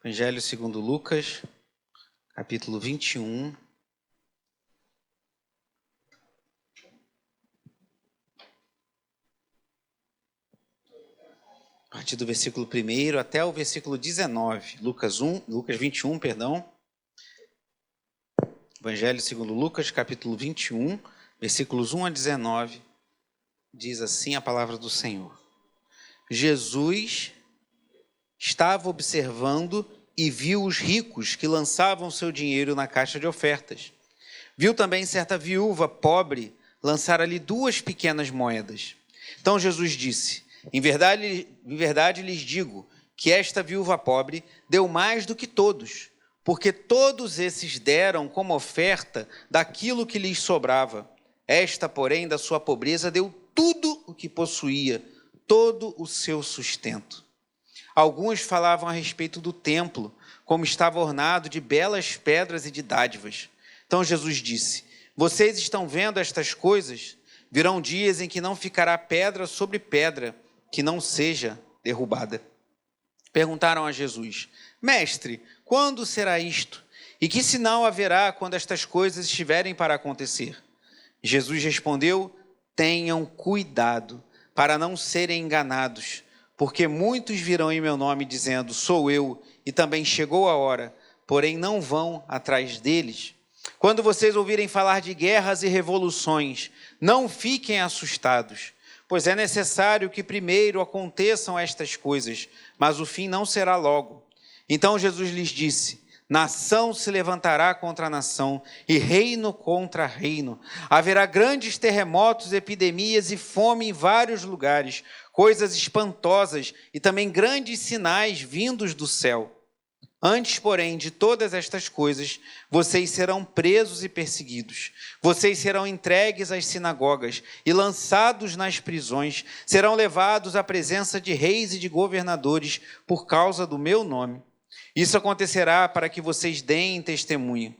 Evangelho segundo Lucas, capítulo 21. A partir do versículo 1 até o versículo 19. Lucas 21, perdão. Evangelho segundo Lucas, capítulo 21, versículos 1 a 19. Diz assim a palavra do Senhor. Jesus estava observando e viu os ricos que lançavam seu dinheiro na caixa de ofertas. Viu também certa viúva pobre lançar ali 2 pequenas moedas. Então Jesus disse: em verdade lhes digo que esta viúva pobre deu mais do que todos, porque todos esses deram como oferta daquilo que lhes sobrava. Esta, porém, da sua pobreza deu tudo o que possuía, todo o seu sustento. Alguns falavam a respeito do templo, como estava ornado de belas pedras e de dádivas. Então Jesus disse: vocês estão vendo estas coisas? Virão dias em que não ficará pedra sobre pedra que não seja derrubada. Perguntaram a Jesus: Mestre, quando será isto? E que sinal haverá quando estas coisas estiverem para acontecer? Jesus respondeu: tenham cuidado para não serem enganados, porque muitos virão em meu nome dizendo: sou eu, e também chegou a hora, porém não vão atrás deles. Quando vocês ouvirem falar de guerras e revoluções, não fiquem assustados, pois é necessário que primeiro aconteçam estas coisas, mas o fim não será logo. Então Jesus lhes disse: nação se levantará contra nação e reino contra reino. Haverá grandes terremotos, epidemias e fome em vários lugares, coisas espantosas e também grandes sinais vindos do céu. Antes, porém, de todas estas coisas, vocês serão presos e perseguidos. Vocês serão entregues às sinagogas e lançados nas prisões. Serão levados à presença de reis e de governadores por causa do meu nome. Isso acontecerá para que vocês deem testemunho.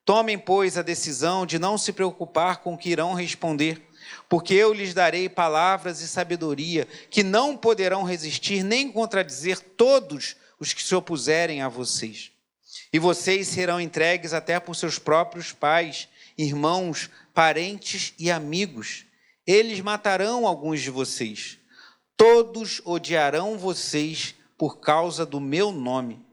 Tomem, pois, a decisão de não se preocupar com o que irão responder, porque eu lhes darei palavras e sabedoria que não poderão resistir nem contradizer todos os que se opuserem a vocês. E vocês serão entregues até por seus próprios pais, irmãos, parentes e amigos. Eles matarão alguns de vocês. Todos odiarão vocês por causa do meu nome.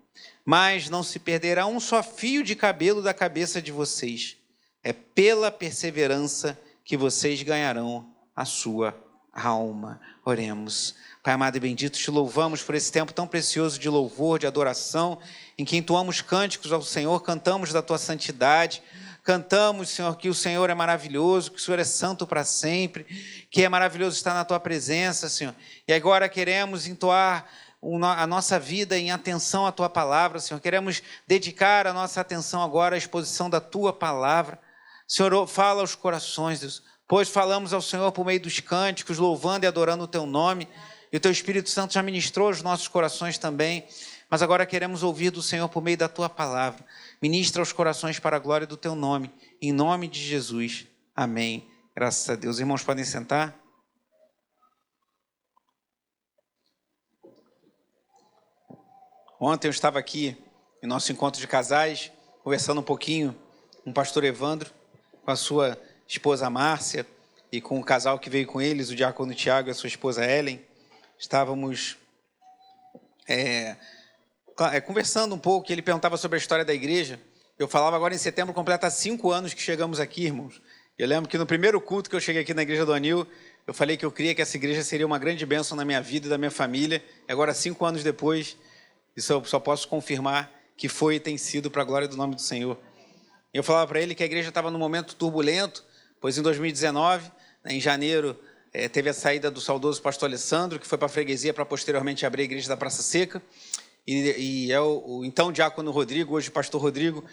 Mas não se perderá um só fio de cabelo da cabeça de vocês. É pela perseverança que vocês ganharão a sua alma. Oremos. Pai amado e bendito, te louvamos por esse tempo tão precioso de louvor, de adoração, em que entoamos cânticos ao Senhor, cantamos da tua santidade, cantamos, Senhor, que o Senhor é maravilhoso, que o Senhor é santo para sempre, que é maravilhoso estar na tua presença, Senhor. E agora queremos entoar a nossa vida em atenção à tua palavra, Senhor. Queremos dedicar a nossa atenção agora à exposição da tua palavra. Senhor, fala aos corações, Deus, pois falamos ao Senhor por meio dos cânticos, louvando e adorando o teu nome. E o teu Espírito Santo já ministrou os nossos corações também, mas agora queremos ouvir do Senhor por meio da tua palavra. Ministra os corações para a glória do teu nome, em nome de Jesus. Amém. Graças a Deus. Irmãos, podem sentar? Ontem eu estava aqui em nosso encontro de casais, conversando um pouquinho com o pastor Evandro, com a sua esposa Márcia e com o casal que veio com eles, o diácono Tiago e a sua esposa Ellen. Estávamos conversando um pouco, ele perguntava sobre a história da igreja. Eu falava agora em setembro, completa 5 anos que chegamos aqui, irmãos. Eu lembro que no primeiro culto que eu cheguei aqui na igreja do Anil, eu falei que eu cria que essa igreja seria uma grande bênção na minha vida e da minha família. E agora, 5 anos depois, isso eu só posso confirmar que foi e tem sido para a glória do nome do Senhor. Eu falava para ele que a igreja estava num momento turbulento, pois em 2019, em janeiro, teve a saída do saudoso pastor Alessandro, que foi para a freguesia para posteriormente abrir a igreja da Praça Seca. E o então diácono Rodrigo, hoje pastor Rodrigo,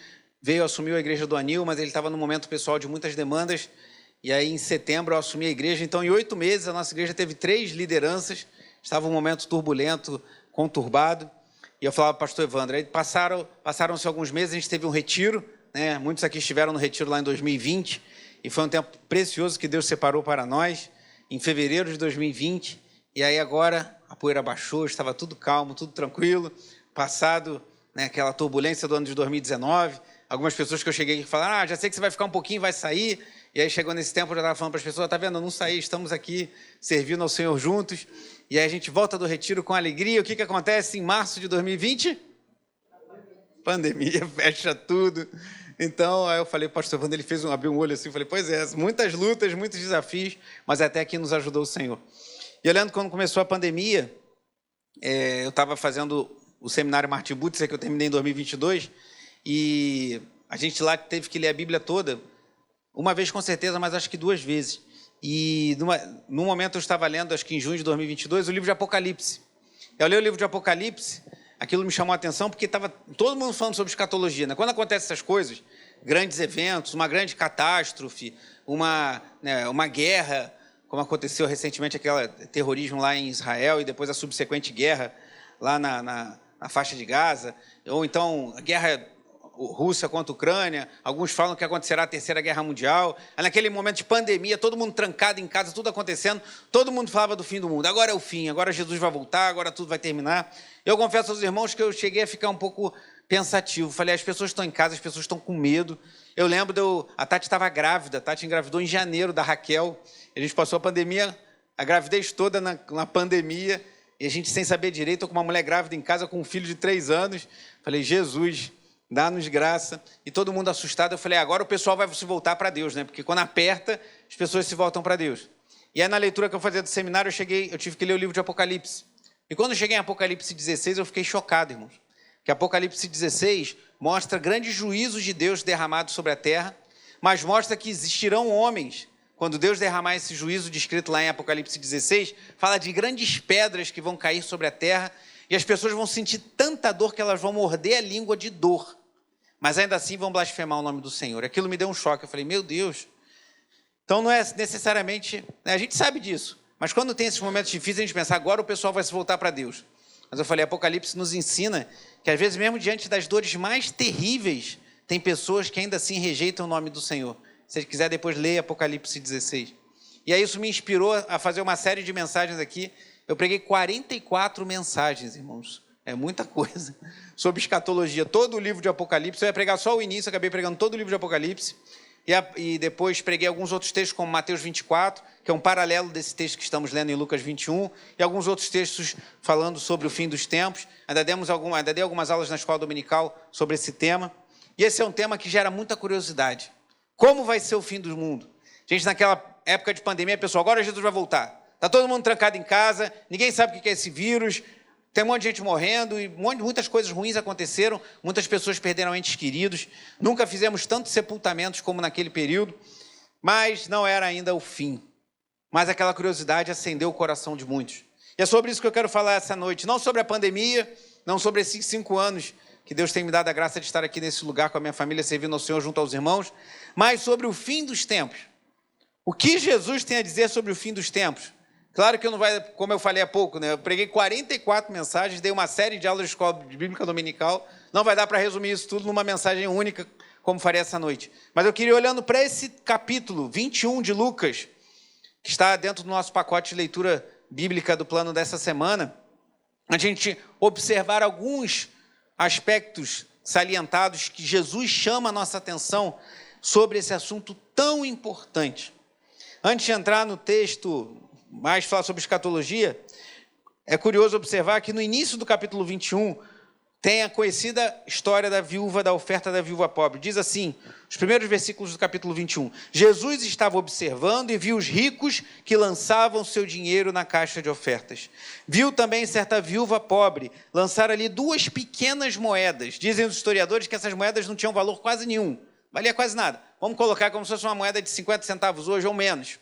veio assumir a igreja do Anil, mas ele estava num momento pessoal de muitas demandas. E aí em setembro eu assumi a igreja. Então em 8 meses a nossa igreja teve 3 lideranças. Estava um momento turbulento, conturbado. E eu falava para o pastor Evandro, aí passaram-se alguns meses, a gente teve um retiro, né? Muitos aqui estiveram no retiro lá em 2020, e foi um tempo precioso que Deus separou para nós, em fevereiro de 2020, e aí agora a poeira baixou, estava tudo calmo, tudo tranquilo. Passado né, aquela turbulência do ano de 2019. Algumas pessoas que eu cheguei e falaram, já sei que você vai ficar um pouquinho, vai sair. E aí chegou nesse tempo, eu já estava falando para as pessoas, tá vendo, eu não saí, estamos aqui servindo ao Senhor juntos. E aí a gente volta do retiro com alegria. O que acontece em março de 2020? Pandemia, fecha tudo. Então, aí eu falei, pastor Wanda, ele abriu um olho assim, eu falei, pois é, muitas lutas, muitos desafios, mas até aqui nos ajudou o Senhor. E olhando quando começou a pandemia, eu estava fazendo o seminário Martin Butzer, que eu terminei em 2022, e a gente lá teve que ler a Bíblia toda, uma vez com certeza, mas acho que 2 vezes. E num momento eu estava lendo, acho que em junho de 2022, o livro de Apocalipse. Eu li o livro de Apocalipse, aquilo me chamou a atenção, porque estava todo mundo falando sobre escatologia, né? Quando acontecem essas coisas, grandes eventos, uma grande catástrofe, uma guerra, como aconteceu recentemente, aquele terrorismo lá em Israel, e depois a subsequente guerra lá na faixa de Gaza, ou então a guerra Rússia contra a Ucrânia, alguns falam que acontecerá a Terceira Guerra Mundial. Naquele momento de pandemia, todo mundo trancado em casa, tudo acontecendo, todo mundo falava do fim do mundo. Agora é o fim, agora Jesus vai voltar, agora tudo vai terminar. Eu confesso aos irmãos que eu cheguei a ficar um pouco pensativo. Falei, as pessoas estão em casa, as pessoas estão com medo. Eu lembro, a Tati estava grávida, a Tati engravidou em janeiro da Raquel. A gente passou a pandemia, a gravidez toda na pandemia, e a gente sem saber direito, estou com uma mulher grávida em casa com um filho de 3 anos. Falei, Jesus, dá-nos graça. E todo mundo assustado. Eu falei, agora o pessoal vai se voltar para Deus, né? Porque quando aperta, as pessoas se voltam para Deus. E aí, na leitura que eu fazia do seminário, eu tive que ler o livro de Apocalipse. E quando eu cheguei em Apocalipse 16, eu fiquei chocado, irmãos. Que Apocalipse 16 mostra grandes juízos de Deus derramados sobre a terra, mas mostra que existirão homens. Quando Deus derramar esse juízo descrito lá em Apocalipse 16, fala de grandes pedras que vão cair sobre a terra, e as pessoas vão sentir tanta dor que elas vão morder a língua de dor. Mas ainda assim vão blasfemar o nome do Senhor. Aquilo me deu um choque. Eu falei, meu Deus. Então não é necessariamente... A gente sabe disso. Mas quando tem esses momentos difíceis, a gente pensa, agora o pessoal vai se voltar para Deus. Mas eu falei, Apocalipse nos ensina que às vezes mesmo diante das dores mais terríveis, tem pessoas que ainda assim rejeitam o nome do Senhor. Se você quiser depois ler Apocalipse 16. E aí isso me inspirou a fazer uma série de mensagens aqui. Eu preguei 44 mensagens, irmãos. É muita coisa. Sobre escatologia. Todo o livro de Apocalipse. Eu ia pregar só o início, acabei pregando todo o livro de Apocalipse. E depois preguei alguns outros textos, como Mateus 24, que é um paralelo desse texto que estamos lendo em Lucas 21, e alguns outros textos falando sobre o fim dos tempos. Ainda dei algumas aulas na escola dominical sobre esse tema. E esse é um tema que gera muita curiosidade. Como vai ser o fim do mundo? Gente, naquela época de pandemia, pessoal, agora Jesus vai voltar. Está todo mundo trancado em casa, ninguém sabe o que é esse vírus, tem um monte de gente morrendo, e muitas coisas ruins aconteceram, muitas pessoas perderam entes queridos, nunca fizemos tantos sepultamentos como naquele período, mas não era ainda o fim. Mas aquela curiosidade acendeu o coração de muitos. E é sobre isso que eu quero falar essa noite, não sobre a pandemia, não sobre esses 5 anos que Deus tem me dado a graça de estar aqui nesse lugar com a minha família, servindo ao Senhor junto aos irmãos, mas sobre o fim dos tempos. O que Jesus tem a dizer sobre o fim dos tempos? Claro que eu não vai, como eu falei há pouco, né? Eu preguei 44 mensagens, dei uma série de aulas de escola bíblica dominical, não vai dar para resumir isso tudo numa mensagem única, como farei essa noite. Mas eu queria, olhando para esse capítulo 21 de Lucas, que está dentro do nosso pacote de leitura bíblica do plano dessa semana, a gente observar alguns aspectos salientados que Jesus chama a nossa atenção sobre esse assunto tão importante. Antes de entrar no texto, mais falar sobre escatologia, é curioso observar que no início do capítulo 21, tem a conhecida história da oferta da viúva pobre. Diz assim, os primeiros versículos do capítulo 21. Jesus estava observando e viu os ricos que lançavam seu dinheiro na caixa de ofertas. Viu também certa viúva pobre lançar ali 2 pequenas moedas. Dizem os historiadores que essas moedas não tinham valor quase nenhum. Valia quase nada. Vamos colocar como se fosse uma moeda de 50 centavos hoje ou menos.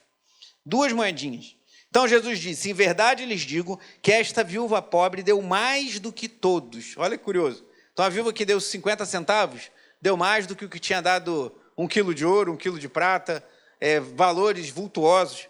2 moedinhas. Então Jesus disse, em verdade lhes digo que esta viúva pobre deu mais do que todos. Olha que curioso. Então a viúva que deu 50 centavos, deu mais do que o que tinha dado 1 quilo de ouro, 1 quilo de prata, valores vultuosos.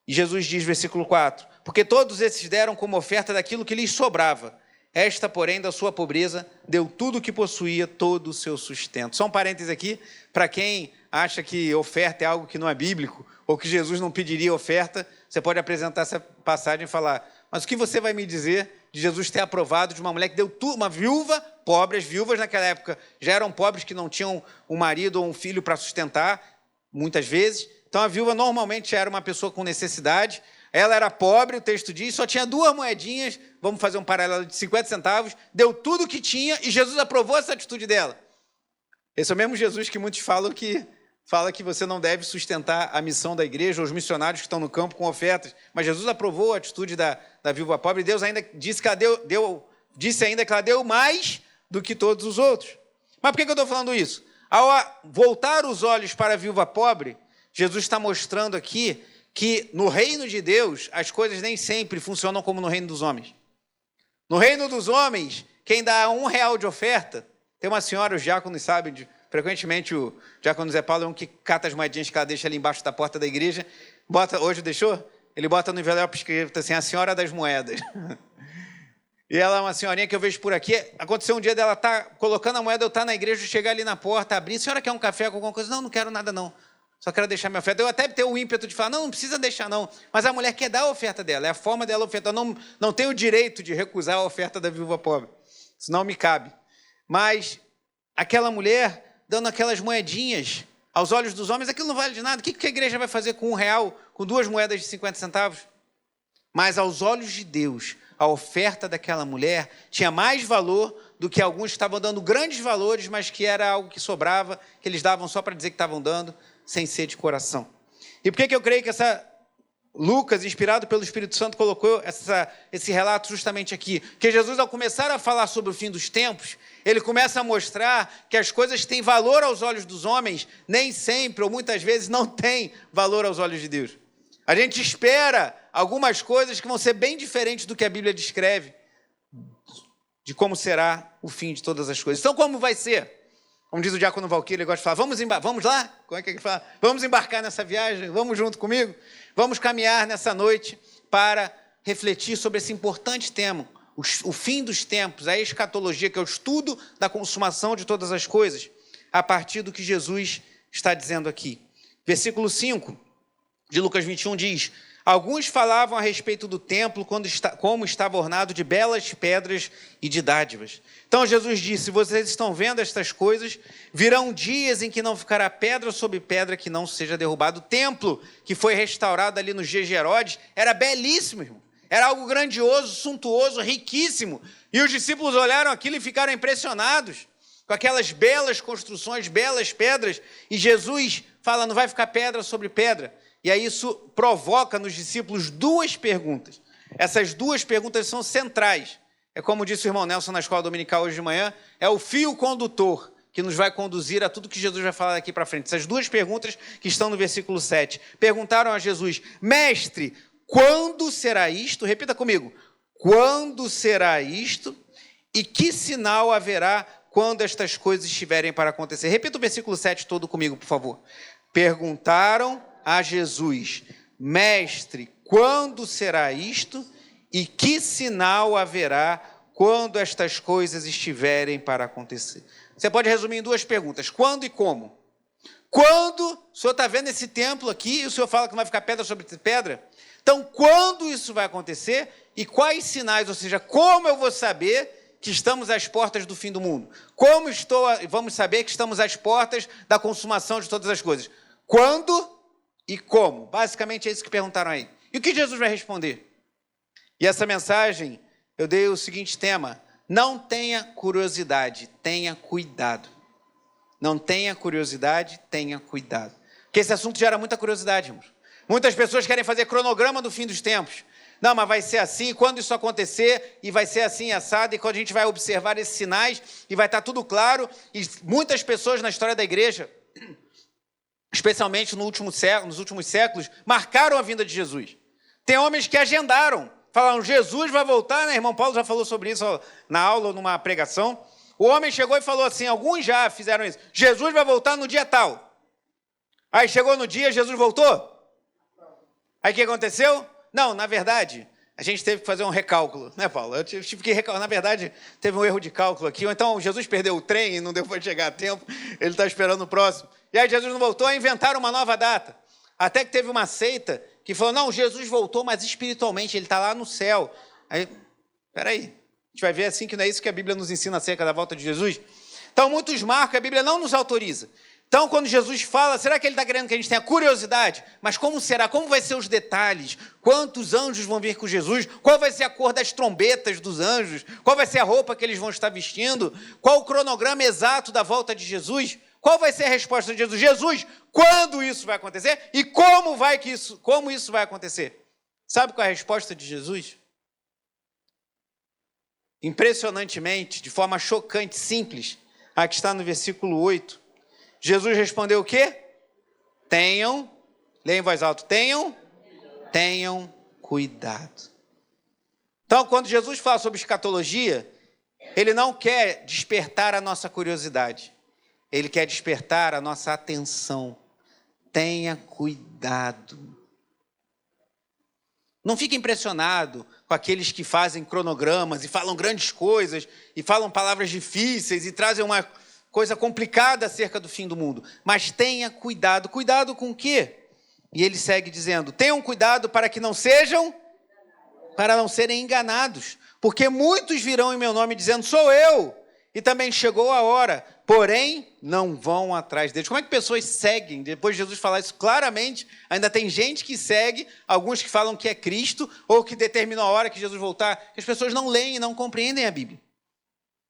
E Jesus diz, versículo 4, porque todos esses deram como oferta daquilo que lhes sobrava. Esta, porém, da sua pobreza, deu tudo o que possuía, todo o seu sustento. Só um parênteses aqui, para quem acha que oferta é algo que não é bíblico, ou que Jesus não pediria oferta, você pode apresentar essa passagem e falar, mas o que você vai me dizer de Jesus ter aprovado de uma mulher que deu tudo, uma viúva pobre. As viúvas naquela época já eram pobres, que não tinham um marido ou um filho para sustentar, muitas vezes. Então a viúva normalmente era uma pessoa com necessidade. Ela era pobre, o texto diz, só tinha 2 moedinhas, vamos fazer um paralelo de 50 centavos, deu tudo o que tinha e Jesus aprovou essa atitude dela. Esse é o mesmo Jesus que muitos falam que fala que você não deve sustentar a missão da igreja ou os missionários que estão no campo com ofertas. Mas Jesus aprovou a atitude da viúva pobre e Deus ainda disse que ela disse ainda que ela deu mais do que todos os outros. Mas por que eu estou falando isso? Ao voltar os olhos para a viúva pobre, Jesus está mostrando aqui que no reino de Deus as coisas nem sempre funcionam como no reino dos homens. No reino dos homens, quem dá R$1 de oferta, tem uma senhora, os diáconos sabem, frequentemente o diácono Zé Paulo é um que cata as moedinhas que ela deixa ali embaixo da porta da igreja, hoje deixou? Ele bota no envelope escrito assim, a senhora das moedas. E ela é uma senhorinha que eu vejo por aqui. Aconteceu um dia dela estar colocando a moeda, eu estar na igreja, chegar ali na porta, abrir, a senhora quer um café com alguma coisa? Não, não quero nada não. Só quero deixar minha oferta. Eu até tenho o ímpeto de falar, não precisa deixar não. Mas a mulher quer dar a oferta dela, é a forma dela ofertar. Eu não tenho o direito de recusar a oferta da viúva pobre. Isso não me cabe. Mas aquela mulher dando aquelas moedinhas, aos olhos dos homens, aquilo não vale de nada. O que a igreja vai fazer com R$1, com 2 moedas de 50 centavos? Mas aos olhos de Deus, a oferta daquela mulher tinha mais valor do que alguns estavam dando grandes valores, mas que era algo que sobrava, que eles davam só para dizer que estavam dando, sem ser de coração. E por que eu creio que Lucas, inspirado pelo Espírito Santo, colocou esse relato justamente aqui? Que Jesus, ao começar a falar sobre o fim dos tempos, ele começa a mostrar que as coisas têm valor aos olhos dos homens, nem sempre, ou muitas vezes, não têm valor aos olhos de Deus. A gente espera algumas coisas que vão ser bem diferentes do que a Bíblia descreve, de como será o fim de todas as coisas. Então, como vai ser? Como diz o diácono Valquírio, ele gosta de falar, vamos lá? Como é que ele fala? Vamos embarcar nessa viagem? Vamos junto comigo? Vamos caminhar nessa noite para refletir sobre esse importante tema, o fim dos tempos, a escatologia, que é o estudo da consumação de todas as coisas, a partir do que Jesus está dizendo aqui. Versículo 5 de Lucas 21 diz: alguns falavam a respeito do templo como estava ornado de belas pedras e de dádivas. Então Jesus disse: vocês estão vendo estas coisas? Virão dias em que não ficará pedra sobre pedra que não seja derrubado. O templo que foi restaurado ali nos dias de Herodes era belíssimo, irmão. Era algo grandioso, suntuoso, riquíssimo. E os discípulos olharam aquilo e ficaram impressionados com aquelas belas construções, belas pedras. E Jesus fala: não vai ficar pedra sobre pedra. E aí isso provoca nos discípulos 2 perguntas. Essas 2 perguntas são centrais. É como disse o irmão Nelson na escola dominical hoje de manhã, é o fio condutor que nos vai conduzir a tudo que Jesus vai falar daqui para frente. Essas 2 perguntas que estão no versículo 7. Perguntaram a Jesus: mestre, quando será isto? Repita comigo. Quando será isto? E que sinal haverá quando estas coisas estiverem para acontecer? Repita o versículo 7 todo comigo, por favor. Perguntaram a Jesus: mestre, quando será isto? E que sinal haverá quando estas coisas estiverem para acontecer? Você pode resumir em 2 perguntas: quando e como? Quando? O senhor está vendo esse templo aqui e o senhor fala que não vai ficar pedra sobre pedra? Então, quando isso vai acontecer e quais sinais, ou seja, como eu vou saber que estamos às portas do fim do mundo? Vamos saber que estamos às portas da consumação de todas as coisas? Quando e como? Basicamente é isso que perguntaram aí. E o que Jesus vai responder? E essa mensagem, eu dei o seguinte tema: não tenha curiosidade, tenha cuidado. Não tenha curiosidade, tenha cuidado. Porque esse assunto gera muita curiosidade, irmãos. Muitas pessoas querem fazer cronograma do fim dos tempos. Não, mas vai ser assim, quando isso acontecer, e vai ser assim, assado, e quando a gente vai observar esses sinais, e vai estar tudo claro. E muitas pessoas na história da igreja, especialmente nos últimos séculos, marcaram a vinda de Jesus. Tem homens que agendaram, falaram: Jesus vai voltar, né? Irmão Paulo já falou sobre isso na aula ou numa pregação. O homem chegou e falou assim, alguns já fizeram isso: Jesus vai voltar no dia tal. Aí chegou no dia, Jesus voltou? Aí o que aconteceu? Não, na verdade, a gente teve que fazer um recálculo, né, Paulo? Eu tive que recalcular. Na verdade, teve um erro de cálculo aqui. Ou então Jesus perdeu o trem e não deu para chegar a tempo, ele está esperando o próximo. E aí Jesus não voltou, a inventar uma nova data. Até que teve uma seita que falou: não, Jesus voltou, mas espiritualmente, ele está lá no céu. Aí Espera aí. A gente vai ver assim que não é isso que a Bíblia nos ensina acerca da volta de Jesus. Então, muitos marcos, a Bíblia não nos autoriza. Então, quando Jesus fala, será que ele está querendo que a gente tenha curiosidade? Mas como será? Como vai ser os detalhes? Quantos anjos vão vir com Jesus? Qual vai ser a cor das trombetas dos anjos? Qual vai ser a roupa que eles vão estar vestindo? Qual o cronograma exato da volta de Jesus? Qual vai ser a resposta de Jesus? Jesus, quando isso vai acontecer? E como isso vai acontecer? Sabe qual é a resposta de Jesus? Impressionantemente, de forma chocante, simples, aqui está no versículo 8, Jesus respondeu o quê? Leia em voz alta, tenham cuidado. Então, quando Jesus fala sobre escatologia, ele não quer despertar a nossa curiosidade, ele quer despertar a nossa atenção. Tenha cuidado. Não fique impressionado com aqueles que fazem cronogramas e falam grandes coisas e falam palavras difíceis e trazem uma coisa complicada acerca do fim do mundo. Mas tenha cuidado. Cuidado com o quê? E ele segue dizendo, tenham cuidado para não serem enganados. Porque muitos virão em meu nome dizendo, sou eu. E também chegou a hora. Porém, não vão atrás deles. Como é que pessoas seguem? Depois de Jesus falar isso claramente, ainda tem gente que segue, alguns que falam que é Cristo, ou que determinam a hora que Jesus voltar, que as pessoas não leem e não compreendem a Bíblia.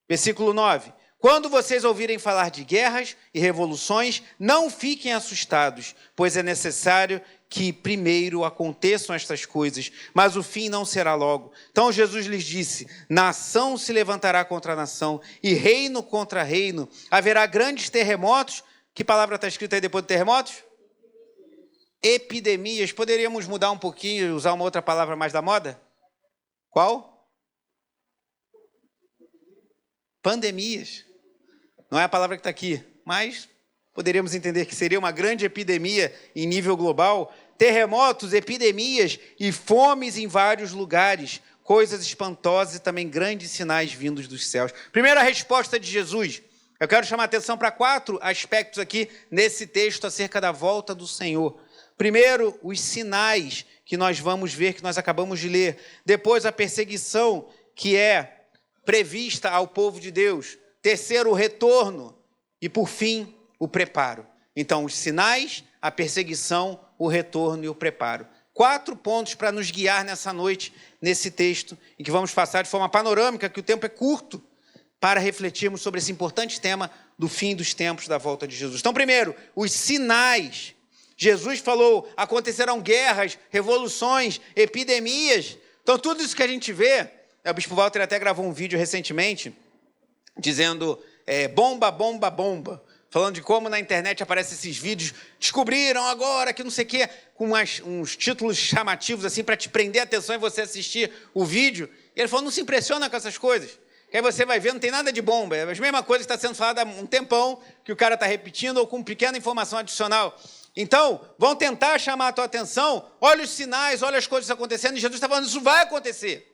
Versículo 9. Quando vocês ouvirem falar de guerras e revoluções, não fiquem assustados, pois é necessário que primeiro aconteçam estas coisas, mas o fim não será logo. Então Jesus lhes disse, nação se levantará contra nação e reino contra reino. Haverá grandes terremotos. Que palavra está escrita aí depois do terremotos? Epidemias. Poderíamos mudar um pouquinho e usar uma outra palavra mais da moda? Qual? Pandemias. Não é a palavra que está aqui, mas poderíamos entender que seria uma grande epidemia em nível global. Terremotos, epidemias e fomes em vários lugares. Coisas espantosas e também grandes sinais vindos dos céus. Primeira resposta de Jesus. Eu quero chamar a atenção para 4 aspectos aqui nesse texto acerca da volta do Senhor. Primeiro, os sinais que nós vamos ver, que nós acabamos de ler. Depois, a perseguição que é prevista ao povo de Deus. Terceiro, o retorno. E, por fim, o preparo. Então, os sinais, a perseguição, o retorno e o preparo. 4 pontos para nos guiar nessa noite, nesse texto, e que vamos passar de forma panorâmica, que o tempo é curto, para refletirmos sobre esse importante tema do fim dos tempos da volta de Jesus. Então, primeiro, os sinais. Jesus falou, acontecerão guerras, revoluções, epidemias. Então, tudo isso que a gente vê, o Bispo Walter até gravou um vídeo recentemente, dizendo bomba, bomba, bomba, falando de como na internet aparecem esses vídeos, descobriram agora que não sei o quê, com uns títulos chamativos assim para te prender a atenção e você assistir o vídeo. E ele falou, não se impressiona com essas coisas, que aí você vai ver, não tem nada de bomba, é a mesma coisa que está sendo falada há um tempão, que o cara está repetindo ou com pequena informação adicional. Então, vão tentar chamar a tua atenção, olha os sinais, olha as coisas acontecendo, e Jesus está falando, isso vai acontecer.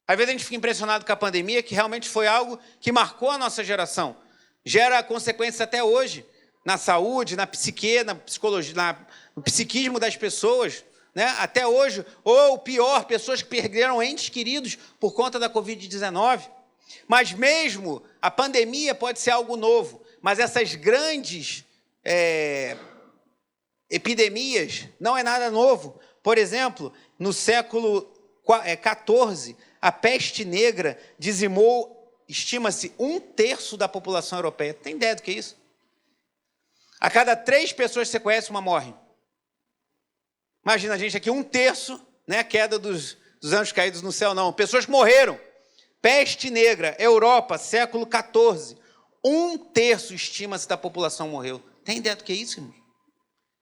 Às vezes a gente fica impressionado com a pandemia, que realmente foi algo que marcou a nossa geração. Gera consequências até hoje, na saúde, na psique, na psicologia, no psiquismo das pessoas, né? Até hoje, ou pior, pessoas que perderam entes queridos por conta da Covid-19. Mas mesmo a pandemia pode ser algo novo, mas essas grandes epidemias não é nada novo. Por exemplo, no século XIV, a peste negra dizimou, estima-se, 1/3 da população europeia. Tem ideia do que é isso? A cada 3 pessoas que você conhece, uma morre. Imagina a gente aqui, 1/3, né, a queda dos anjos caídos no céu, não. Pessoas que morreram. Peste negra, Europa, século XIV. 1/3, estima-se, da população morreu. Tem ideia do que é isso, irmãos?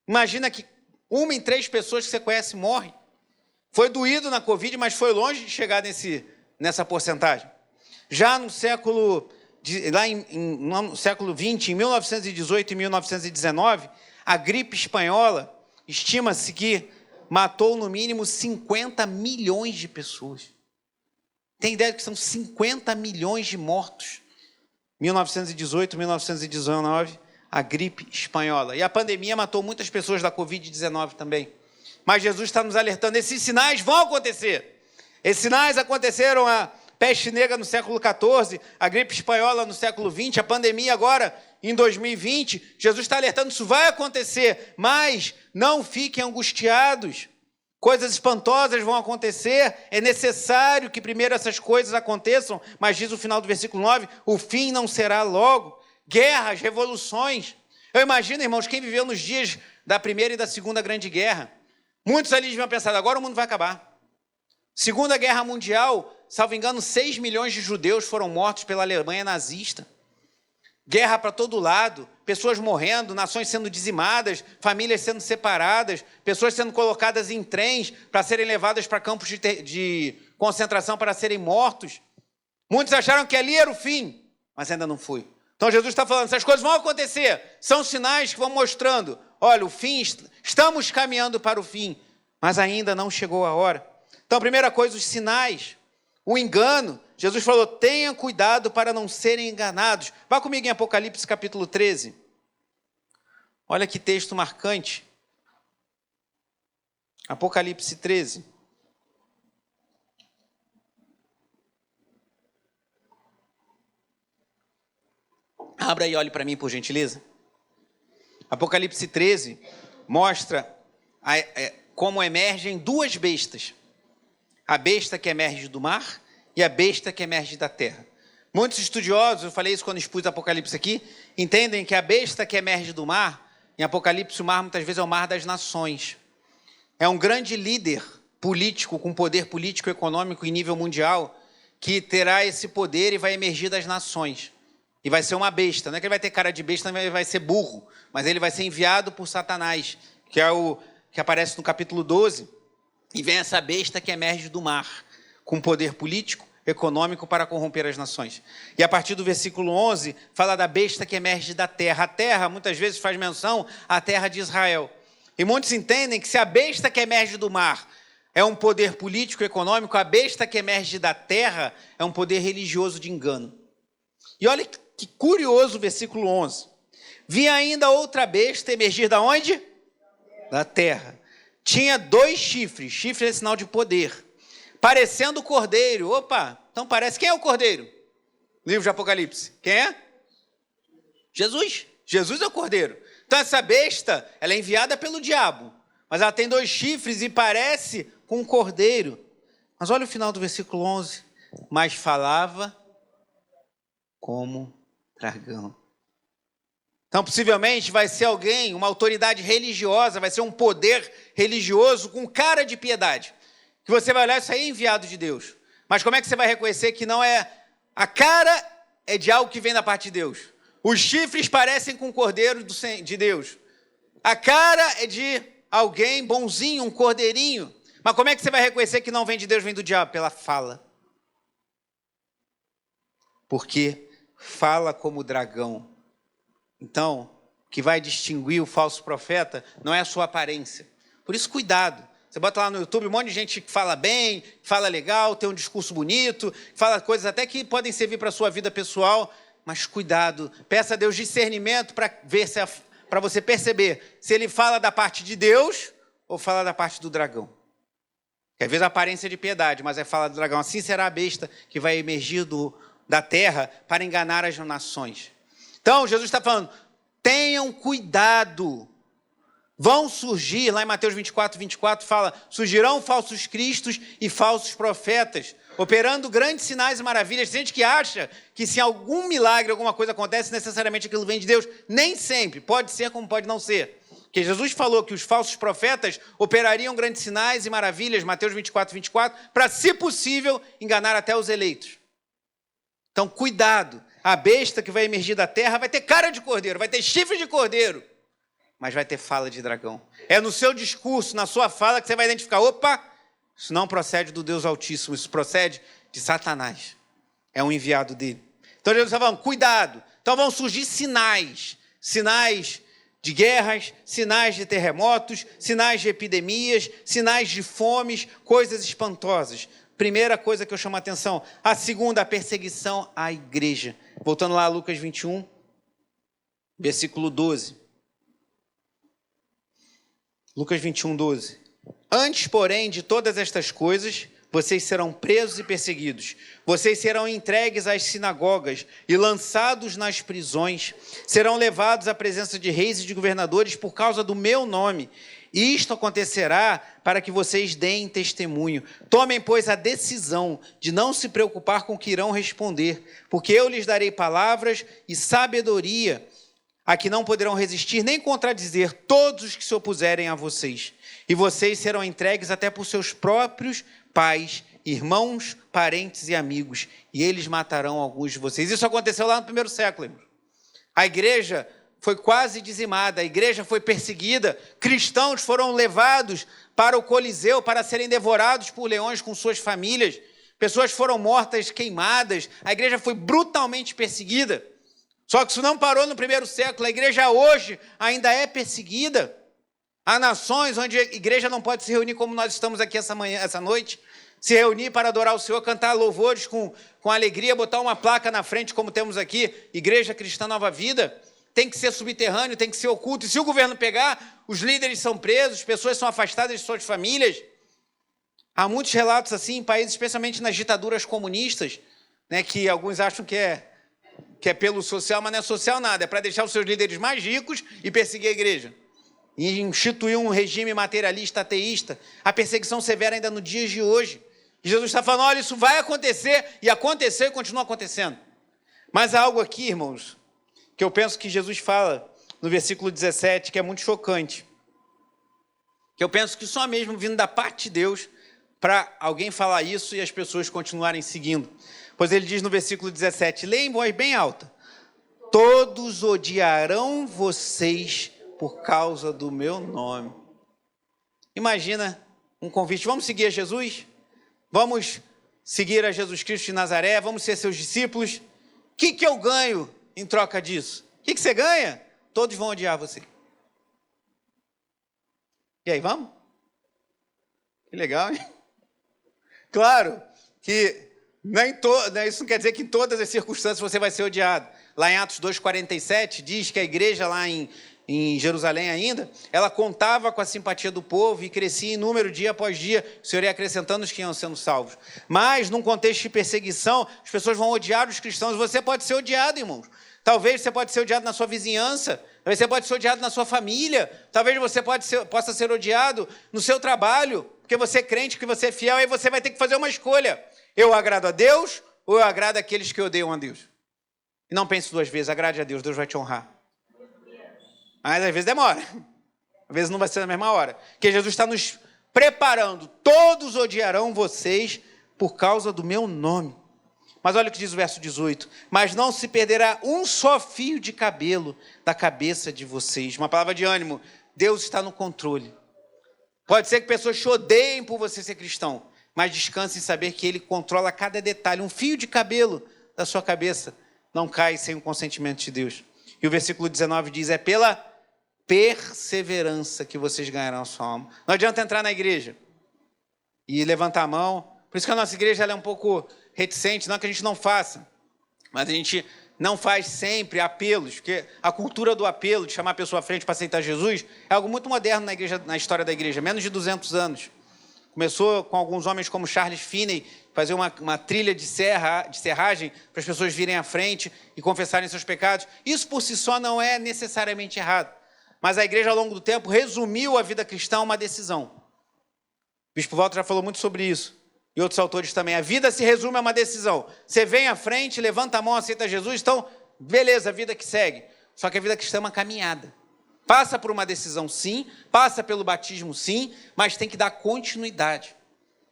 Imagina que 1 em 3 pessoas que você conhece morre. Foi doído na Covid, mas foi longe de chegar nessa porcentagem. Já no século XX, em 1918 e 1919, a gripe espanhola, estima-se que matou no mínimo 50 milhões de pessoas. Tem ideia de que são 50 milhões de mortos? 1918, 1919, a gripe espanhola. E a pandemia matou muitas pessoas da Covid-19 também. Mas Jesus está nos alertando, esses sinais vão acontecer. Esses sinais aconteceram há peste negra no século XIV, a gripe espanhola no século XX, a pandemia agora em 2020. Jesus está alertando, isso vai acontecer, mas não fiquem angustiados. Coisas espantosas vão acontecer, é necessário que primeiro essas coisas aconteçam, mas diz o final do versículo 9, o fim não será logo. Guerras, revoluções. Eu imagino, irmãos, quem viveu nos dias da Primeira e da Segunda Grande Guerra, muitos ali deviam pensar, agora o mundo vai acabar. Segunda Guerra Mundial, salvo engano, 6 milhões de judeus foram mortos pela Alemanha nazista. Guerra para todo lado, pessoas morrendo, nações sendo dizimadas, famílias sendo separadas, pessoas sendo colocadas em trens para serem levadas para campos de concentração para serem mortos. Muitos acharam que ali era o fim, mas ainda não foi. Então Jesus está falando, essas coisas vão acontecer, são sinais que vão mostrando, olha, o fim, estamos caminhando para o fim, mas ainda não chegou a hora. Então, a primeira coisa, os sinais, o engano. Jesus falou, tenham cuidado para não serem enganados. Vá comigo em Apocalipse capítulo 13. Olha que texto marcante. Apocalipse 13. Abra e olhe para mim, por gentileza. Apocalipse 13 mostra como emergem duas bestas. A besta que emerge do mar e a besta que emerge da terra. Muitos estudiosos, eu falei isso quando expus Apocalipse aqui, entendem que a besta que emerge do mar, em Apocalipse o mar muitas vezes é o mar das nações. É um grande líder político, com poder político e econômico em nível mundial, que terá esse poder e vai emergir das nações. E vai ser uma besta, não é que ele vai ter cara de besta, ele vai ser burro, mas ele vai ser enviado por Satanás, que é o que aparece no capítulo 12, e vem essa besta que emerge do mar, com poder político, econômico para corromper as nações. E a partir do versículo 11, fala da besta que emerge da terra. A terra, muitas vezes, faz menção à terra de Israel. E muitos entendem que se a besta que emerge do mar é um poder político, econômico, a besta que emerge da terra é um poder religioso de engano. E olha que curioso o versículo 11. Vi ainda outra besta emergir da onde? Da terra. Tinha 2 chifres. Chifre é sinal de poder. Parecendo cordeiro. Opa, então parece. Quem é o cordeiro? Livro de Apocalipse. Quem é? Jesus. Jesus é o cordeiro. Então essa besta, ela é enviada pelo diabo. Mas ela tem 2 chifres e parece com um cordeiro. Mas olha o final do versículo 11. Mas falava como dragão. Então, possivelmente, vai ser alguém, uma autoridade religiosa, vai ser um poder religioso com cara de piedade. Que você vai olhar, isso aí é enviado de Deus. Mas como é que você vai reconhecer que não é... A cara é de algo que vem da parte de Deus. Os chifres parecem com o cordeiro de Deus. A cara é de alguém bonzinho, um cordeirinho. Mas como é que você vai reconhecer que não vem de Deus, vem do diabo? Pela fala. Porque fala como dragão. Então, o que vai distinguir o falso profeta não é a sua aparência. Por isso, cuidado. Você bota lá no YouTube um monte de gente que fala bem, fala legal, tem um discurso bonito, fala coisas até que podem servir para a sua vida pessoal, mas cuidado. Peça a Deus discernimento para ver se para você perceber se ele fala da parte de Deus ou fala da parte do dragão. Que às vezes a aparência é de piedade, mas é fala do dragão. Assim será a besta que vai emergir da terra para enganar as nações. Então, Jesus está falando, tenham cuidado. Vão surgir, lá em Mateus 24, fala, surgirão falsos cristos e falsos profetas, operando grandes sinais e maravilhas. Tem gente que acha que se algum milagre, alguma coisa acontece, necessariamente aquilo vem de Deus. Nem sempre, pode ser como pode não ser. Porque Jesus falou que os falsos profetas operariam grandes sinais e maravilhas, Mateus 24, para, se possível, enganar até os eleitos. Então, cuidado. A besta que vai emergir da terra vai ter cara de cordeiro, vai ter chifre de cordeiro, mas vai ter fala de dragão. É no seu discurso, na sua fala, que você vai identificar, opa, isso não procede do Deus Altíssimo, isso procede de Satanás. É um enviado dele. Então Jesus está falando, cuidado. Então vão surgir sinais de guerras, sinais de terremotos, sinais de epidemias, sinais de fomes, coisas espantosas. Primeira coisa que eu chamo a atenção. A segunda, a perseguição à igreja. Voltando lá a Lucas 21, versículo 12. Lucas 21, 12. Antes, porém, de todas estas coisas, vocês serão presos e perseguidos. Vocês serão entregues às sinagogas e lançados nas prisões. Serão levados à presença de reis e de governadores por causa do meu nome. Isto acontecerá para que vocês deem testemunho. Tomem, pois, a decisão de não se preocupar com o que irão responder, porque eu lhes darei palavras e sabedoria a que não poderão resistir nem contradizer todos os que se opuserem a vocês. E vocês serão entregues até por seus próprios pais, irmãos, parentes e amigos, e eles matarão alguns de vocês. Isso aconteceu lá no primeiro século, irmãos. A igreja foi quase dizimada, a igreja foi perseguida, cristãos foram levados para o Coliseu para serem devorados por leões com suas famílias, pessoas foram mortas, queimadas, a igreja foi brutalmente perseguida. Só que isso não parou no primeiro século, a igreja hoje ainda é perseguida. Há nações onde a igreja não pode se reunir como nós estamos aqui essa noite, se reunir para adorar o Senhor, cantar louvores com alegria, botar uma placa na frente como temos aqui, Igreja Cristã Nova Vida. Tem que ser subterrâneo, tem que ser oculto. E se o governo pegar, os líderes são presos, pessoas são afastadas de suas famílias. Há muitos relatos assim em países, especialmente nas ditaduras comunistas, né, que alguns acham que é pelo social, mas não é social nada. É para deixar os seus líderes mais ricos e perseguir a igreja. E instituir um regime materialista, ateísta. A perseguição severa ainda nos dias de hoje. E Jesus está falando, olha, isso vai acontecer, e aconteceu e continua acontecendo. Mas há algo aqui, irmãos, que eu penso que Jesus fala no versículo 17, que é muito chocante. Que eu penso que só mesmo vindo da parte de Deus para alguém falar isso e as pessoas continuarem seguindo. Pois ele diz no versículo 17, leia em voz bem alta, todos odiarão vocês por causa do meu nome. Imagina um convite, vamos seguir a Jesus? Vamos seguir a Jesus Cristo de Nazaré? Vamos ser seus discípulos? O que eu ganho em troca disso? O que você ganha? Todos vão odiar você. E aí, vamos? Que legal, hein? Claro que isso não quer dizer que em todas as circunstâncias você vai ser odiado. Lá em Atos 2,47 diz que a igreja lá em Jerusalém ainda, ela contava com a simpatia do povo e crescia em número dia após dia, o Senhor ia acrescentando os que iam sendo salvos. Mas, num contexto de perseguição, as pessoas vão odiar os cristãos. Você pode ser odiado, irmãos. Talvez você pode ser odiado na sua vizinhança, talvez você pode ser odiado na sua família, talvez você possa ser odiado no seu trabalho, porque você é crente, que você é fiel, aí você vai ter que fazer uma escolha. Eu agrado a Deus ou eu agrado aqueles que odeiam a Deus? E não pense duas vezes, agrade a Deus, Deus vai te honrar. Mas às vezes demora, às vezes não vai ser na mesma hora, porque Jesus está nos preparando, todos odiarão vocês por causa do meu nome. Mas olha o que diz o verso 18, mas não se perderá um só fio de cabelo da cabeça de vocês. Uma palavra de ânimo, Deus está no controle. Pode ser que pessoas te odeiem por você ser cristão, mas descanse em saber que Ele controla cada detalhe. Um fio de cabelo da sua cabeça não cai sem o consentimento de Deus. E o versículo 19 diz, é pela perseverança que vocês ganharão a sua alma. Não adianta entrar na igreja e levantar a mão. Por isso que a nossa igreja ela é um pouco reticente, não que a gente não faça, mas a gente não faz sempre apelos, porque a cultura do apelo, de chamar a pessoa à frente para aceitar Jesus, é algo muito moderno na igreja, na história da igreja, menos de 200 anos. Começou com alguns homens como Charles Finney, fazer uma trilha de serragem para as pessoas virem à frente e confessarem seus pecados. Isso por si só não é necessariamente errado. Mas a igreja, ao longo do tempo, resumiu a vida cristã a uma decisão. O Bispo Walter já falou muito sobre isso. E outros autores também. A vida se resume a uma decisão. Você vem à frente, levanta a mão, aceita Jesus, então, beleza, a vida que segue. Só que a vida cristã é uma caminhada. Passa por uma decisão, sim. Passa pelo batismo, sim. Mas tem que dar continuidade.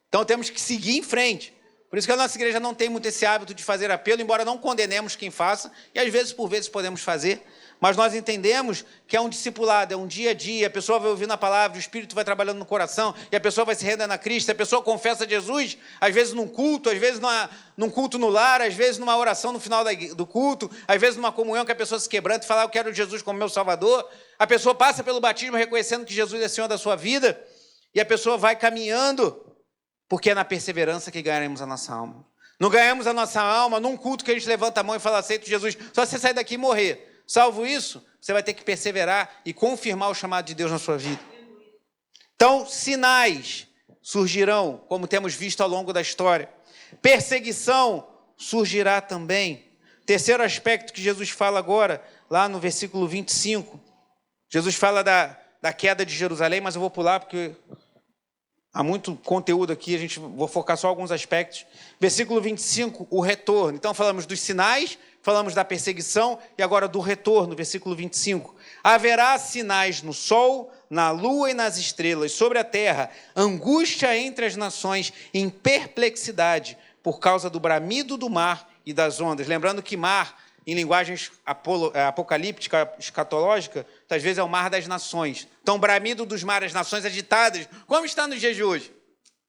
Então, temos que seguir em frente. Por isso que a nossa igreja não tem muito esse hábito de fazer apelo, embora não condenemos quem faça. E, às vezes, por vezes, podemos fazer. Mas nós entendemos que é um discipulado, é um dia a dia, a pessoa vai ouvindo a palavra, o Espírito vai trabalhando no coração, e a pessoa vai se rendendo a Cristo, a pessoa confessa Jesus, às vezes num culto, às vezes num culto no lar, às vezes numa oração no final do culto, às vezes numa comunhão que a pessoa se quebranta e fala, eu quero Jesus como meu Salvador. A pessoa passa pelo batismo reconhecendo que Jesus é Senhor da sua vida, e a pessoa vai caminhando, porque é na perseverança que ganharemos a nossa alma. Não ganhamos a nossa alma num culto que a gente levanta a mão e fala, aceito Jesus, só você sair daqui e morrer. Salvo isso, você vai ter que perseverar e confirmar o chamado de Deus na sua vida. Então, sinais surgirão, como temos visto ao longo da história. Perseguição surgirá também. Terceiro aspecto que Jesus fala agora, lá no versículo 25. Jesus fala da queda de Jerusalém, mas eu vou pular porque há muito conteúdo aqui, vou focar só alguns aspectos. Versículo 25, o retorno. Então falamos dos sinais, falamos da perseguição e agora do retorno, versículo 25. Haverá sinais no sol, na lua e nas estrelas, sobre a terra, angústia entre as nações, em perplexidade, por causa do bramido do mar e das ondas. Lembrando que mar, em linguagem apocalíptica, escatológica, às vezes é o mar das nações. Então, bramido dos mares, as nações agitadas, como está nos dias de hoje?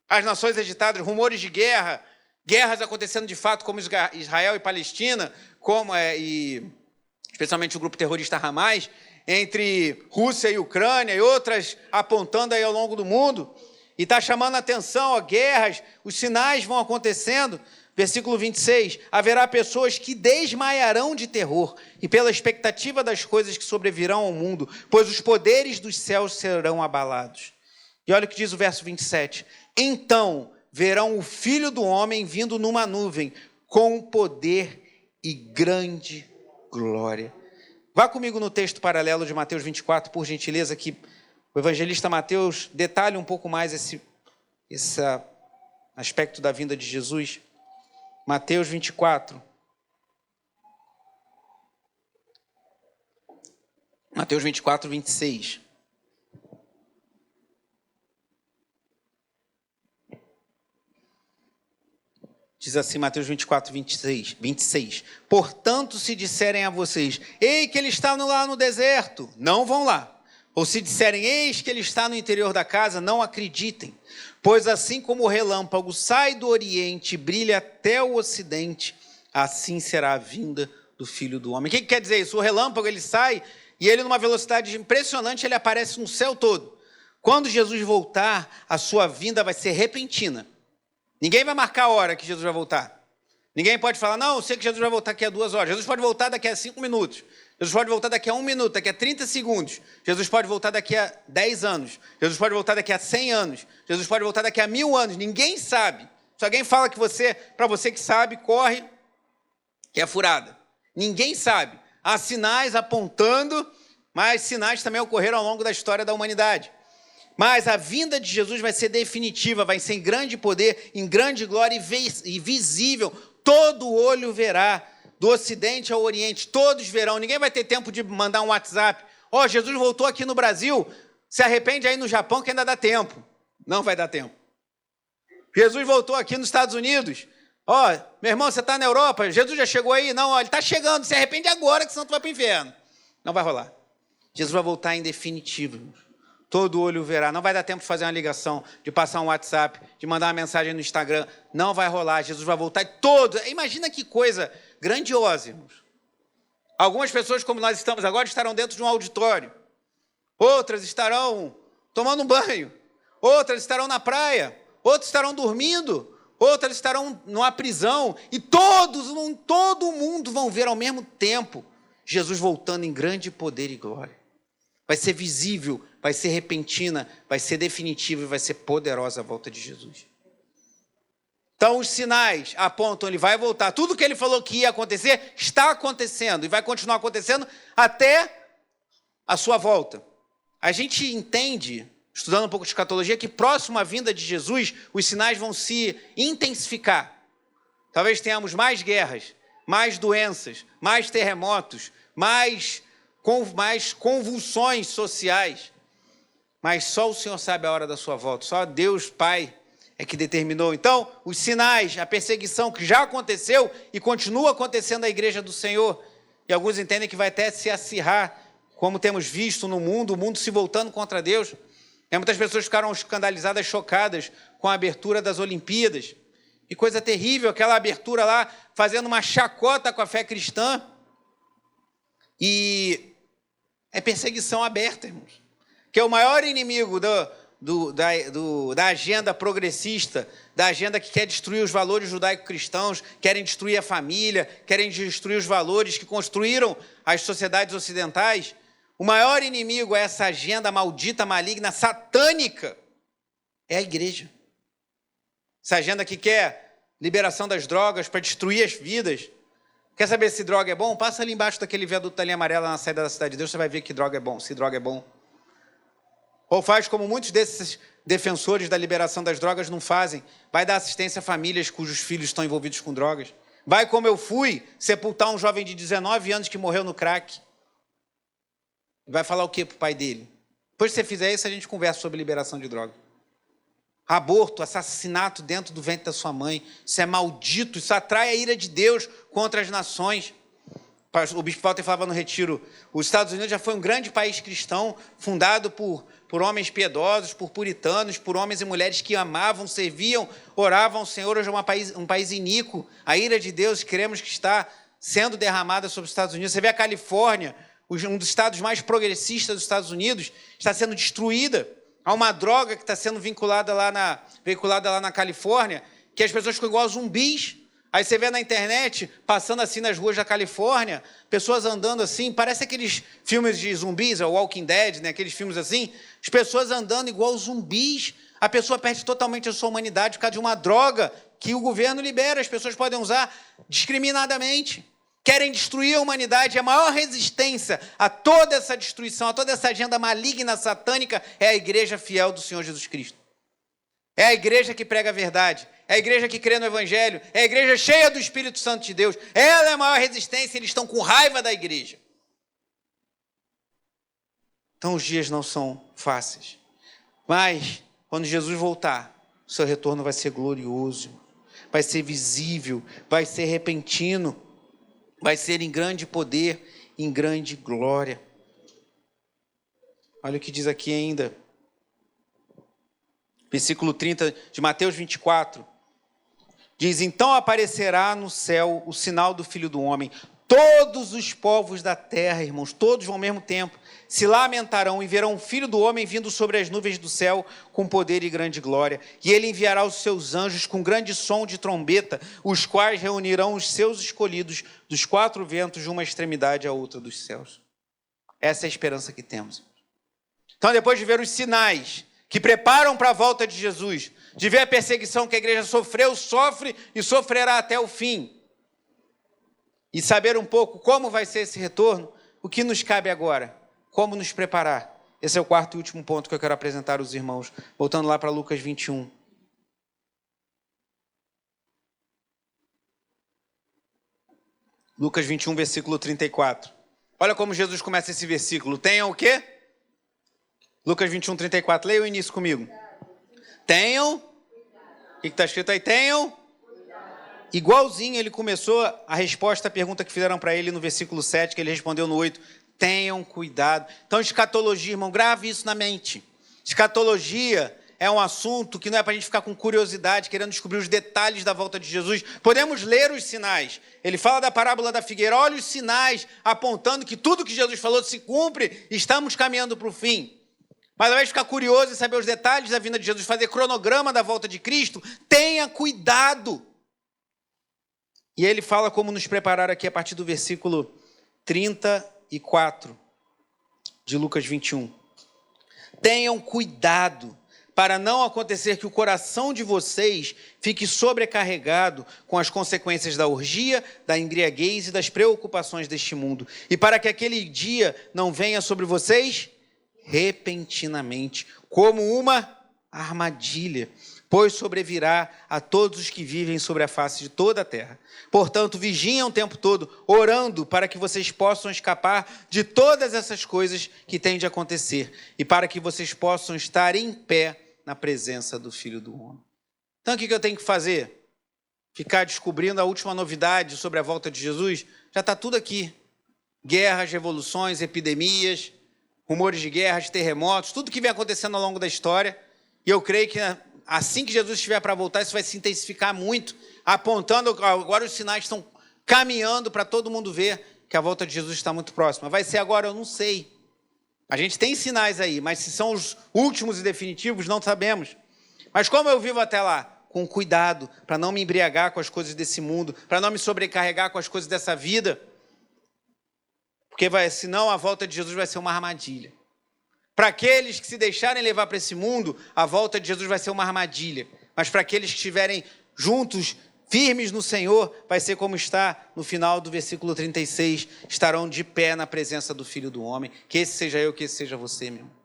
As nações agitadas, rumores de guerra, guerras acontecendo de fato, como Israel e Palestina, e especialmente o grupo terrorista Hamas, entre Rússia e Ucrânia e outras apontando aí ao longo do mundo, e está chamando a atenção, ó, guerras, os sinais vão acontecendo. Versículo 26, haverá pessoas que desmaiarão de terror e pela expectativa das coisas que sobrevirão ao mundo, pois os poderes dos céus serão abalados. E olha o que diz o verso 27, então verão o Filho do Homem vindo numa nuvem, com poder e grande glória. Vá comigo no texto paralelo de Mateus 24, por gentileza, que o evangelista Mateus detalha um pouco mais esse aspecto da vinda de Jesus. Mateus 24. Mateus 24, 26. Diz assim, Mateus 24, 26. Portanto, se disserem a vocês, ei, que ele está lá no deserto, não vão lá. Ou se disserem, eis que ele está no interior da casa, não acreditem. Pois assim como o relâmpago sai do oriente e brilha até o ocidente, assim será a vinda do Filho do Homem. O que quer dizer isso? O relâmpago, ele sai e ele, numa velocidade impressionante, ele aparece no céu todo. Quando Jesus voltar, a sua vinda vai ser repentina. Ninguém vai marcar a hora que Jesus vai voltar. Ninguém pode falar, não, eu sei que Jesus vai voltar daqui a 2 horas. Jesus pode voltar daqui a 5 minutos. Jesus pode voltar daqui a 1 minuto, daqui a 30 segundos. Jesus pode voltar daqui a 10 anos. Jesus pode voltar daqui a 100 anos. Jesus pode voltar daqui a 1000 anos. Ninguém sabe. Se alguém fala que para você que sabe, corre, que é furada. Ninguém sabe. Há sinais apontando, mas sinais também ocorreram ao longo da história da humanidade. Mas a vinda de Jesus vai ser definitiva, vai ser em grande poder, em grande glória e visível. Todo olho verá. Do ocidente ao oriente, todos verão. Ninguém vai ter tempo de mandar um WhatsApp. Jesus voltou aqui no Brasil, se arrepende aí no Japão que ainda dá tempo. Não vai dar tempo. Jesus voltou aqui nos Estados Unidos. Meu irmão, você está na Europa? Jesus já chegou aí? Não, ele está chegando. Se arrepende agora, que senão tu vai para o inferno. Não vai rolar. Jesus vai voltar em definitivo. Todo olho verá. Não vai dar tempo de fazer uma ligação, de passar um WhatsApp, de mandar uma mensagem no Instagram. Não vai rolar. Jesus vai voltar Imagina que coisa grandiosa, irmãos. Algumas pessoas, como nós estamos agora, estarão dentro de um auditório. Outras estarão tomando um banho. Outras estarão na praia. Outras estarão dormindo. Outras estarão numa prisão. E todo mundo vão ver ao mesmo tempo Jesus voltando em grande poder e glória. Vai ser visível, vai ser repentina, vai ser definitiva e vai ser poderosa a volta de Jesus. Então, os sinais apontam, ele vai voltar. Tudo que ele falou que ia acontecer, está acontecendo. E vai continuar acontecendo até a sua volta. A gente entende, estudando um pouco de escatologia, que próximo à vinda de Jesus, os sinais vão se intensificar. Talvez tenhamos mais guerras, mais doenças, mais terremotos, mais convulsões sociais. Mas só o Senhor sabe a hora da sua volta. Só Deus, Pai, é que determinou. Então, os sinais, a perseguição que já aconteceu e continua acontecendo na igreja do Senhor, e alguns entendem que vai até se acirrar, como temos visto no mundo, o mundo se voltando contra Deus. Muitas pessoas ficaram escandalizadas, chocadas com a abertura das Olimpíadas. Que coisa terrível, aquela abertura lá, fazendo uma chacota com a fé cristã. E é perseguição aberta, irmãos. Que é o maior inimigo da agenda progressista, da agenda que quer destruir os valores judaico-cristãos, querem destruir a família, querem destruir os valores que construíram as sociedades ocidentais. O maior inimigo é essa agenda maldita, maligna, satânica, é a igreja. essa agenda que quer liberação das drogas para destruir as vidas. Quer saber se droga é bom? Passa ali embaixo daquele viaduto da linha amarela na saída da Cidade de Deus, você vai ver que droga é bom, se droga é bom. Ou faz como muitos desses defensores da liberação das drogas não fazem, vai dar assistência a famílias cujos filhos estão envolvidos com drogas. Vai como eu fui sepultar um jovem de 19 anos que morreu no crack. Vai falar o quê para o pai dele? Depois que você fizer isso, a gente conversa sobre liberação de droga. Aborto, assassinato dentro do ventre da sua mãe, isso é maldito, isso atrai a ira de Deus contra as nações. O bispo Walter falava no retiro, os Estados Unidos já foi um grande país cristão, fundado por homens piedosos, por puritanos, por homens e mulheres que amavam, serviam, oravam ao Senhor. Hoje é um país iníquo. A ira de Deus, queremos que está sendo derramada sobre os Estados Unidos. Você vê a Califórnia, um dos estados mais progressistas dos Estados Unidos, está sendo destruída. Há uma droga que está sendo veiculada lá na Califórnia, que as pessoas ficam igual a zumbis. Aí você vê na internet, passando assim nas ruas da Califórnia, pessoas andando assim, parece aqueles filmes de zumbis, o Walking Dead, né? Aqueles filmes assim, as pessoas andando igual zumbis. A pessoa perde totalmente a sua humanidade por causa de uma droga que o governo libera, as pessoas podem usar discriminadamente. Querem destruir a humanidade. A maior resistência a toda essa destruição, a toda essa agenda maligna, satânica, é a igreja fiel do Senhor Jesus Cristo. É a igreja que prega a verdade, é a igreja que crê no Evangelho, é a igreja cheia do Espírito Santo de Deus. Ela é a maior resistência, eles estão com raiva da igreja. Então os dias não são fáceis. Mas, quando Jesus voltar, o seu retorno vai ser glorioso, vai ser visível, vai ser repentino, vai ser em grande poder, em grande glória. Olha o que diz aqui ainda. Versículo 30 de Mateus 24. Diz, então aparecerá no céu o sinal do Filho do Homem. Todos os povos da terra, irmãos, todos ao mesmo tempo, se lamentarão e verão o Filho do Homem vindo sobre as nuvens do céu com poder e grande glória. E ele enviará os seus anjos com grande som de trombeta, os quais reunirão os seus escolhidos dos quatro ventos de uma extremidade à outra dos céus. Essa é a esperança que temos. Então, depois de ver os sinais que preparam para a volta de Jesus, de ver a perseguição que a igreja sofreu, sofre e sofrerá até o fim, e saber um pouco como vai ser esse retorno, o que nos cabe agora? Como nos preparar? Esse é o quarto e último ponto que eu quero apresentar aos irmãos. Voltando lá para Lucas 21. Lucas 21, versículo 34. Olha como Jesus começa esse versículo. Tenham o quê? Lucas 21, 34. Leia o início comigo. Tenham. O que está escrito aí? Tenham. Igualzinho ele começou a resposta à pergunta que fizeram para ele no versículo 7, que ele respondeu no 8. Tenham cuidado. Então, escatologia, irmão, grave isso na mente. Escatologia é um assunto que não é para a gente ficar com curiosidade, querendo descobrir os detalhes da volta de Jesus. Podemos ler os sinais. Ele fala da parábola da figueira. Olha os sinais apontando que tudo que Jesus falou se cumpre. Estamos caminhando para o fim. Mas ao invés de ficar curioso em saber os detalhes da vinda de Jesus, fazer cronograma da volta de Cristo, tenha cuidado. E ele fala como nos preparar aqui a partir do versículo 34 de Lucas 21. Tenham cuidado para não acontecer que o coração de vocês fique sobrecarregado com as consequências da orgia, da embriaguez e das preocupações deste mundo. E para que aquele dia não venha sobre vocês repentinamente, como uma armadilha, pois sobrevirá a todos os que vivem sobre a face de toda a terra. Portanto, vigiem o tempo todo, orando para que vocês possam escapar de todas essas coisas que têm de acontecer e para que vocês possam estar em pé na presença do Filho do Homem. Então, o que eu tenho que fazer? Ficar descobrindo a última novidade sobre a volta de Jesus? Já está tudo aqui. Guerras, revoluções, epidemias, rumores de guerras, terremotos, tudo que vem acontecendo ao longo da história. E eu creio que assim que Jesus estiver para voltar, isso vai se intensificar muito, apontando, agora os sinais estão caminhando para todo mundo ver que a volta de Jesus está muito próxima. Vai ser agora? Eu não sei. A gente tem sinais aí, mas se são os últimos e definitivos, não sabemos. Mas como eu vivo até lá? Com cuidado, para não me embriagar com as coisas desse mundo, para não me sobrecarregar com as coisas dessa vida, porque senão a volta de Jesus vai ser uma armadilha. Para aqueles que se deixarem levar para esse mundo, a volta de Jesus vai ser uma armadilha. Mas para aqueles que estiverem juntos, firmes no Senhor, vai ser como está no final do versículo 36, estarão de pé na presença do Filho do Homem. Que esse seja eu, que esse seja você, meu irmão.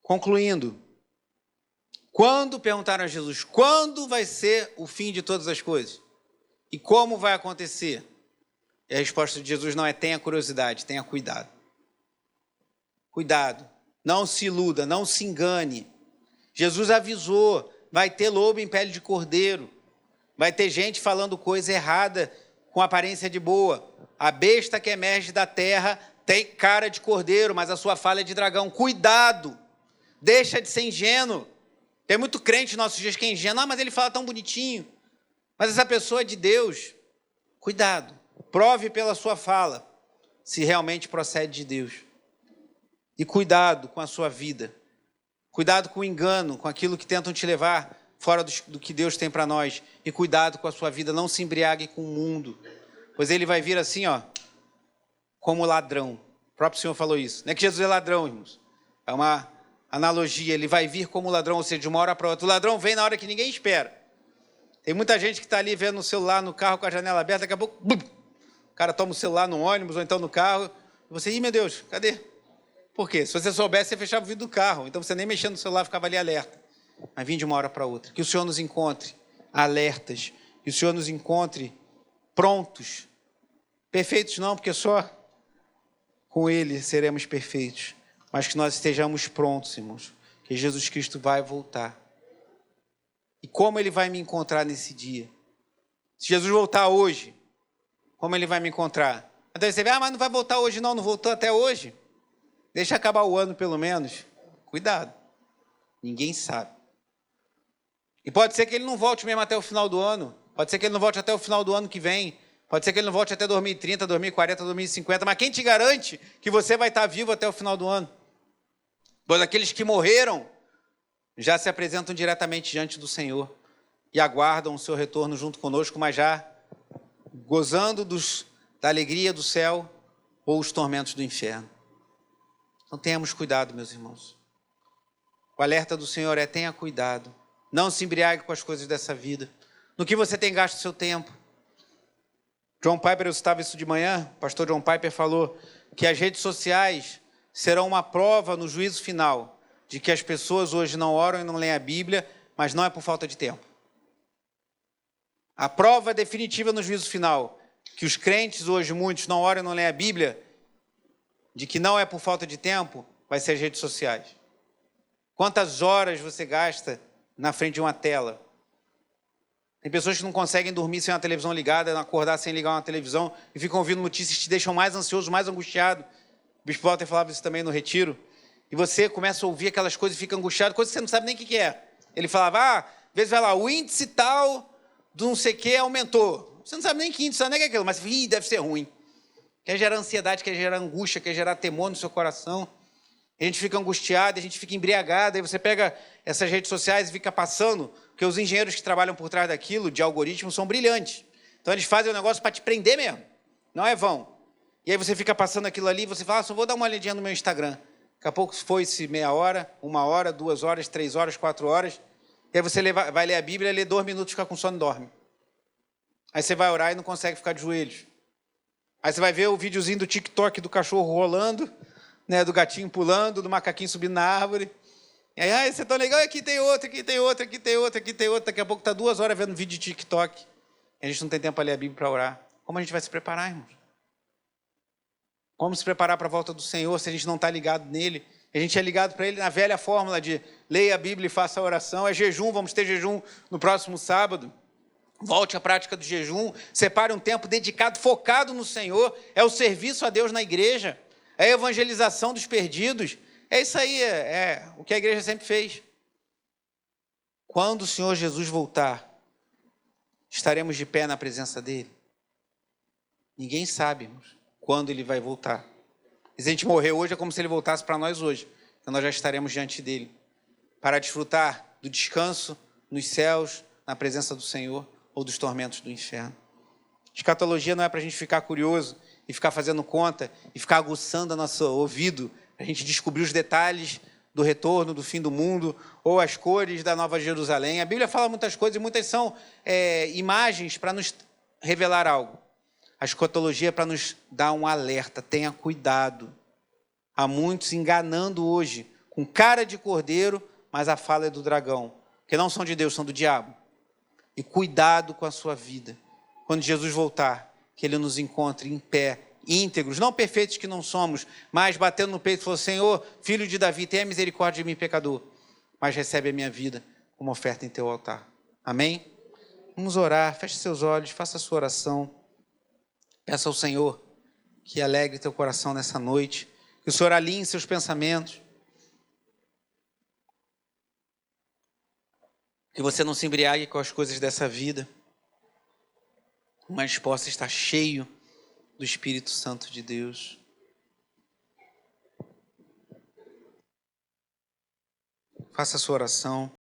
Concluindo, quando perguntaram a Jesus, quando vai ser o fim de todas as coisas? E como vai acontecer? E a resposta de Jesus não é tenha curiosidade, tenha cuidado. Cuidado, não se iluda, não se engane. Jesus avisou, vai ter lobo em pele de cordeiro, vai ter gente falando coisa errada com aparência de boa. A besta que emerge da terra tem cara de cordeiro, mas a sua fala é de dragão. Cuidado, deixa de ser ingênuo. Tem muito crente nos nossos dias que é ingênuo, mas ele fala tão bonitinho. Mas essa pessoa é de Deus. Cuidado, prove pela sua fala se realmente procede de Deus. E cuidado com a sua vida. Cuidado com o engano, com aquilo que tentam te levar fora do que Deus tem para nós. E cuidado com a sua vida, não se embriague com o mundo. Pois ele vai vir assim, como ladrão. O próprio Senhor falou isso. Não é que Jesus é ladrão, irmãos. É uma analogia, ele vai vir como ladrão, ou seja, de uma hora para outra. O ladrão vem na hora que ninguém espera. Tem muita gente que está ali vendo o celular no carro com a janela aberta, daqui a pouco, bum, o cara toma o celular no ônibus ou então no carro, e você, meu Deus, cadê? Por quê? Se você soubesse, você fechava o vidro do carro, então você nem mexia no celular, ficava ali alerta. Mas vim de uma hora para outra. Que o Senhor nos encontre alertas, que o Senhor nos encontre prontos. Perfeitos não, porque só com Ele seremos perfeitos. Mas que nós estejamos prontos, irmãos, que Jesus Cristo vai voltar. E como Ele vai me encontrar nesse dia? Se Jesus voltar hoje, como Ele vai me encontrar? Então você vê, mas não vai voltar hoje não voltou até hoje. Deixa acabar o ano pelo menos. Cuidado, ninguém sabe. E pode ser que Ele não volte mesmo até o final do ano, pode ser que Ele não volte até o final do ano que vem, pode ser que Ele não volte até 2030, 2040, 2050, mas quem te garante que você vai estar vivo até o final do ano? Pois aqueles que morreram já se apresentam diretamente diante do Senhor e aguardam o seu retorno junto conosco, mas já gozando da alegria do céu ou os tormentos do inferno. Então tenhamos cuidado, meus irmãos. O alerta do Senhor é tenha cuidado. Não se embriague com as coisas dessa vida. No que você tem gasto o seu tempo. John Piper, eu citava isso de manhã, o pastor John Piper falou que as redes sociais serão uma prova no juízo final de que as pessoas hoje não oram e não leem a Bíblia, mas não é por falta de tempo. A prova definitiva no juízo final, que os crentes hoje, muitos, não oram e não leem a Bíblia, de que não é por falta de tempo, vai ser as redes sociais. Quantas horas você gasta na frente de uma tela? Tem pessoas que não conseguem dormir sem uma televisão ligada, acordar sem ligar uma televisão, e ficam ouvindo notícias que te deixam mais ansioso, mais angustiado. O Bispo Walter falava isso também no retiro. E você começa a ouvir aquelas coisas e fica angustiado, coisas que você não sabe nem o que é. Ele falava, às vezes vai lá, o índice tal do não sei o que aumentou. Você não sabe nem que índice, não sabe nem que é aquilo, mas deve ser ruim. Quer gerar ansiedade, quer gerar angústia, quer gerar temor no seu coração. A gente fica angustiado, a gente fica embriagado, aí você pega essas redes sociais e fica passando, porque os engenheiros que trabalham por trás daquilo, de algoritmos, são brilhantes. Então eles fazem o negócio para te prender mesmo, não é vão. E aí você fica passando aquilo ali, você fala, só vou dar uma olhadinha no meu Instagram. Daqui a pouco foi-se meia hora, 1 hora, 2 horas, 3 horas, 4 horas. E aí você vai ler a Bíblia, lê 2 minutos, fica com sono e dorme. Aí você vai orar e não consegue ficar de joelhos. Aí você vai ver o videozinho do TikTok do cachorro rolando, né, do gatinho pulando, do macaquinho subindo na árvore. E aí, você é tão legal, aqui tem outro, aqui tem outro, aqui tem outro, aqui tem outro. Daqui a pouco está 2 horas vendo vídeo de TikTok. E a gente não tem tempo para ler a Bíblia para orar. Como a gente vai se preparar, irmãos? Como se preparar para a volta do Senhor se a gente não está ligado nele? A gente é ligado para ele na velha fórmula de leia a Bíblia e faça a oração. É jejum, vamos ter jejum no próximo sábado. Volte à prática do jejum. Separe um tempo dedicado, focado no Senhor. É o serviço a Deus na igreja. É a evangelização dos perdidos. É isso aí, é o que a igreja sempre fez. Quando o Senhor Jesus voltar, estaremos de pé na presença dele? Ninguém sabe, irmãos, quando ele vai voltar. E se a gente morrer hoje, é como se ele voltasse para nós hoje. Então nós já estaremos diante dele, para desfrutar do descanso nos céus, na presença do Senhor, ou dos tormentos do inferno. Escatologia não é para a gente ficar curioso e ficar fazendo conta e ficar aguçando o nosso ouvido, para a gente descobrir os detalhes do retorno, do fim do mundo, ou as cores da Nova Jerusalém. A Bíblia fala muitas coisas, e muitas são imagens para nos revelar algo. A escatologia é para nos dar um alerta, tenha cuidado. Há muitos enganando hoje, com cara de cordeiro, mas a fala é do dragão, que não são de Deus, são do diabo. E cuidado com a sua vida. Quando Jesus voltar, que Ele nos encontre em pé, íntegros, não perfeitos que não somos, mas batendo no peito e falando: Senhor, filho de Davi, tenha misericórdia de mim, pecador, mas recebe a minha vida como oferta em teu altar. Amém? Vamos orar, feche seus olhos, faça a sua oração. Peça ao Senhor que alegre teu coração nessa noite, que o Senhor alinhe seus pensamentos, que você não se embriague com as coisas dessa vida, mas possa estar cheio do Espírito Santo de Deus. Faça a sua oração.